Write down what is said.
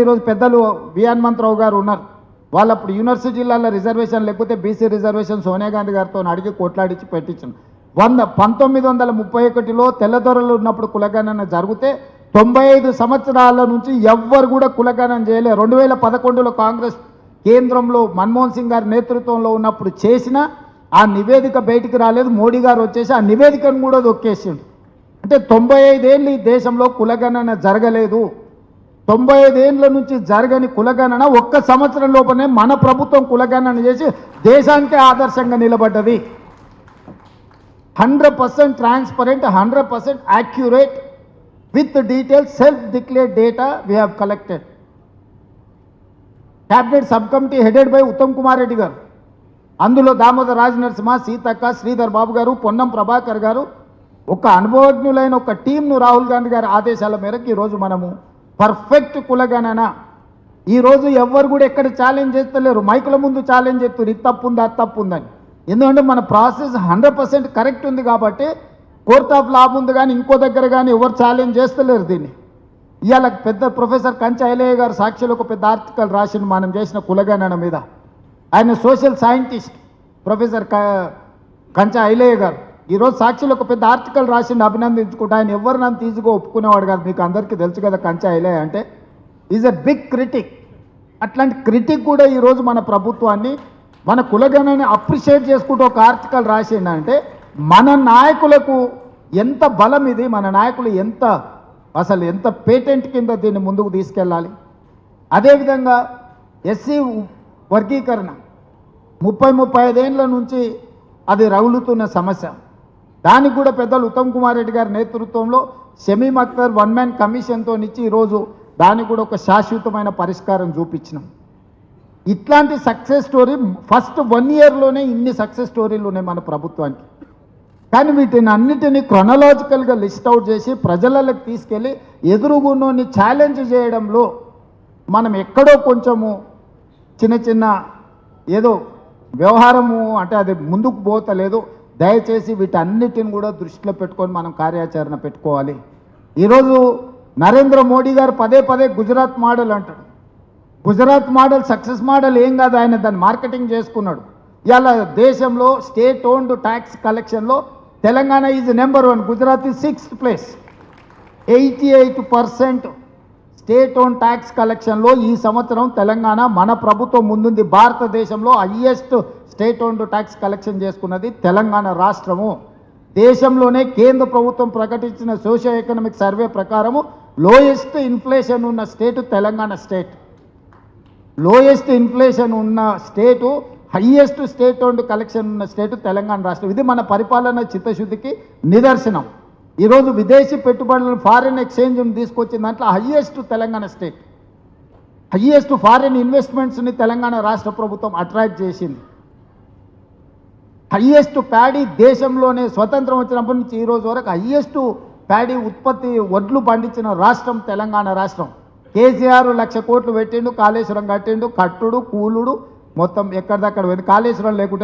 ఈరోజు పెద్దలు వి హనుమంతరావు గారు ఉన్నారు. వాళ్ళు అప్పుడు యూనివర్సిటీ జిల్లాలో రిజర్వేషన్ లేకపోతే బీసీ రిజర్వేషన్ సోనియా గాంధీ గారితో అడిగి కొట్లాడించి పెట్టించాను. 1931లో తెల్లదొరలు ఉన్నప్పుడు కులగణన జరిగితే 95 సంవత్సరాల నుంచి ఎవ్వరు కూడా కులగణన చేయలే. 2011లో కాంగ్రెస్ కేంద్రంలో మన్మోహన్ సింగ్ గారి నేతృత్వంలో ఉన్నప్పుడు చేసిన ఆ నివేదిక బయటికి రాలేదు. మోడీ గారు వచ్చేసి ఆ నివేదికను కూడా దొక్కేసిండు. అంటే 95 ఏళ్ళు ఈ దేశంలో కులగణన జరగలేదు. 95 ఏళ్ళ నుంచి జరగని కులగణన ఒక్క సంవత్సరం లోపలనే మన ప్రభుత్వం కులగణన చేసి దేశానికే ఆదర్శంగా నిలబడ్డది. 100% transparent, 100% accurate with details self declared data we have collected. Cabinet sub committee headed by Uttam Kumar Reddy గారు, అందులో దామోదర్ రాజ్ నరసింహ, సీతక్క, శ్రీధర్ బాబు గారు, పొన్నం ప్రభాకర్ గారు, ఒక అనుభవజ్ఞులైన ఒక టీంను రాహుల్ గాంధీ గారి ఆదేశాల మేరకు ఈరోజు మనము పర్ఫెక్ట్ కులగణన. ఈరోజు ఎవ్వరు కూడా ఎక్కడ ఛాలెంజ్ చేస్తలేరు. మైకుల ముందు ఛాలెంజ్ చేస్తారు, ఇది తప్పు ఉంది అది తప్పు ఉందని. ఎందుకంటే మన ప్రాసెస్ 100% కరెక్ట్ ఉంది కాబట్టి కోర్ట్ ఆఫ్ లా ముందు కానీ ఇంకో దగ్గర కానీ ఎవరు ఛాలెంజ్ చేస్తలేరు దీన్ని. ఇవాళ పెద్ద ప్రొఫెసర్ కంచా ఐలయ్య గారు సాక్షిలో ఒక పెద్ద ఆర్టికల్ రాసిండు మనం చేసిన కులగణన మీద. ఆయన సోషల్ సైంటిస్ట్ ప్రొఫెసర్ కంచా ఐలయ్య గారు ఈరోజు సాక్షిలో ఒక పెద్ద ఆర్టికల్ రాసిండు, అభినందించుకుంటా. ఆయన ఎవరు నన్ను తీసుకు ఒప్పుకునేవాడు కాదు, మీకు అందరికీ తెలుసు కదా. కంచా ఐలయ్య అంటే ఈజ్ ఎ బిగ్ క్రిటిక్. అట్లాంటి క్రిటిక్ కూడా ఈరోజు మన ప్రభుత్వాన్ని, మన కులగణని అప్రిషియేట్ చేసుకుంటూ ఒక ఆర్టికల్ రాసిండంటే మన నాయకులకు ఎంత బలం ఇది, మన నాయకులు అసలు ఎంత పేటెంట్ కింద దీన్ని ముందుకు తీసుకెళ్ళాలి. అదేవిధంగా ఎస్సీ వర్గీకరణ 30-35 ఏళ్ళ నుంచి అది రగులుతున్న సమస్య. దానికి కూడా పెద్దలు ఉత్తమ్ కుమార్ రెడ్డి గారి నేతృత్వంలో షమీమ్ అఖ్తర్ 1 మ్యాన్ కమిషన్తో ఇచ్చి ఈరోజు దానికి కూడా ఒక శాశ్వతమైన పరిష్కారం చూపించినాం. ఇట్లాంటి సక్సెస్ స్టోరీ ఫస్ట్ 1 ఇయర్లోనే ఇన్ని సక్సెస్ స్టోరీలు ఉన్నాయి మన ప్రభుత్వానికి. కానీ వీటిని అన్నిటినీ క్రొనలాజికల్గా లిస్ట్ అవుట్ చేసి ప్రజలకు తీసుకెళ్ళి ఎదురుగున్నోని ఛాలెంజ్ చేయడంలో మనం ఎక్కడో కొంచెము చిన్న ఏదో వ్యవహారము అంటే అది ముందుకు పోతలేదు. దయచేసి వీటన్నిటిని కూడా దృష్టిలో పెట్టుకొని మనం కార్యాచరణ పెట్టుకోవాలి. ఈరోజు నరేంద్ర మోడీ గారు పదే గుజరాత్ మోడల్ అంటాడు. గుజరాత్ మోడల్ సక్సెస్ మోడల్ ఏం కాదు, ఆయన దాన్ని మార్కెటింగ్ చేసుకున్నాడు. ఇవాళ దేశంలో స్టేట్ ఓన్డ్ ట్యాక్స్ కలెక్షన్లో Telangana is number 1, Gujarat is 6th place. 88% state own tax కలెక్షన్లో ఈ సంవత్సరం తెలంగాణ మన ప్రభుత్వం ముందుంది. భారతదేశంలో highest state owned tax collection చేసుకున్నది తెలంగాణ రాష్ట్రము. దేశంలోనే కేంద్ర ప్రభుత్వం ప్రకటించిన సోషియో ఎకనామిక్ సర్వే ప్రకారము లోయెస్ట్ ఇన్ఫ్లేషన్ ఉన్న స్టేటు తెలంగాణ స్టేట్. లోయెస్ట్ ఇన్ఫ్లేషన్ ఉన్న స్టేటు, హయ్యెస్ట్ స్టేట్ ఓన్డ్ కలెక్షన్ ఉన్న స్టేటు తెలంగాణ రాష్ట్రం. ఇది మన పరిపాలన చిత్తశుద్ధికి నిదర్శనం. ఈరోజు విదేశీ పెట్టుబడులను ఫారిన్ ఎక్స్చేంజ్ని తీసుకొచ్చిన దాంట్లో highest Telangana state. Highest foreign ఇన్వెస్ట్మెంట్స్ని తెలంగాణ రాష్ట్ర ప్రభుత్వం అట్రాక్ట్ చేసింది. హయ్యెస్ట్ ప్యాడీ దేశంలోనే స్వతంత్రం వచ్చినప్పటి నుంచి ఈ రోజు వరకు హయ్యెస్ట్ ప్యాడీ ఉత్పత్తి వడ్లు పండించిన రాష్ట్రం తెలంగాణ రాష్ట్రం. కేసీఆర్ 1,00,000 కోట్లు పెట్టిండు, కాళేశ్వరం కట్టిండు, కట్టుడు కూలుడు మొత్తం ఎక్కడిదక్కడ పోయింది. కాళేశ్వరం లేకుంటే